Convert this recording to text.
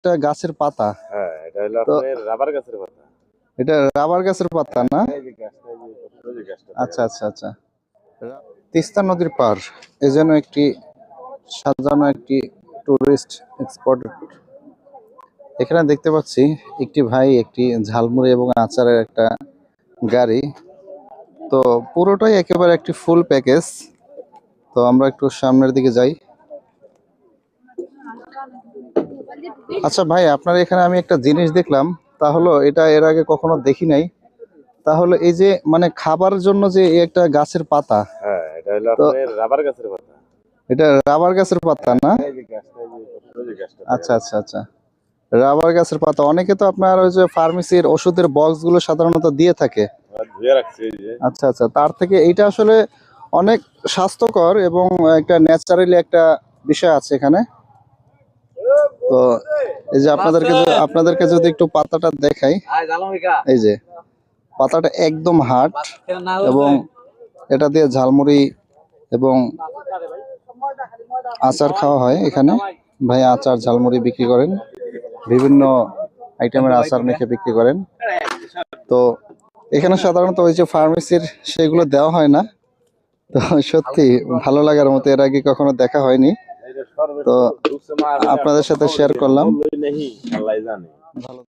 একটা গাছের পাতা। হ্যাঁ, এটা হলো তো আপনার রাবার গাছের পাতা। এটা রাবার গাছের পাতা না? এই যে গাছটা, এই যে গাছটা আচ্ছা আচ্ছা আচ্ছা। তিস্তা নদীর পার এ যেন একটি সাজানো একটি টুরিস্ট স্পট। এখানে দেখতে পাচ্ছি একটি ভাই একটি ঝালমুড়ি এবং আচারের একটা গাড়ি। তো পুরোটাই একেবারে একটি ফুল প্যাকেজ। তো আমরা একটু সামনের দিকে যাই। আচ্ছা ভাই, আপনার এখানে আমি একটা জিনিস দেখলাম, তা হলো এটা এর আগে কখনো দেখি নাই। তাহলে এই যে মানে খাবার জন্য যে এই একটা গাছের পাতা। হ্যাঁ, এটা হলো তো আপনার রাবার গাছের পাতা। এটা রাবার গাছের পাতা না? এই যে গাছটা, এই যে গাছটা আচ্ছা আচ্ছা আচ্ছা। রাবার গাছের পাতা অনেকে তো আপনার ওই যে ফার্মেসির ওষুধের বক্স গুলো সাধারণত দিয়ে থাকে। ধুয়ে রাখছে এই যে। আচ্ছা আচ্ছা, তার থেকে এইটা আসলে অনেক স্বাস্থ্যকর এবং একটা ন্যাচারালি একটা বিষয় আছে এখানে। তো এই যে আপনাদেরকে যদি একটু পাতাটা দেখাই, এই যে পাতাটা একদম হার্ড এবং এটা দিয়ে ঝালমুড়ি এবং আচার খাওয়া হয় এখানে। ভাই আচার ঝালমুড়ি বিক্রি করেন, বিভিন্ন আইটেমের আচার মেখে বিক্রি করেন। তো এখানে সাধারণত ওই যে ফার্মেসির সেগুলো দেওয়া হয় না। তো সত্যি ভালো লাগার মতো, এর আগে কখনো দেখা হয়নি। তো আপনাদের সাথে শেয়ার করলাম। আল্লাহ জানে। ভালো।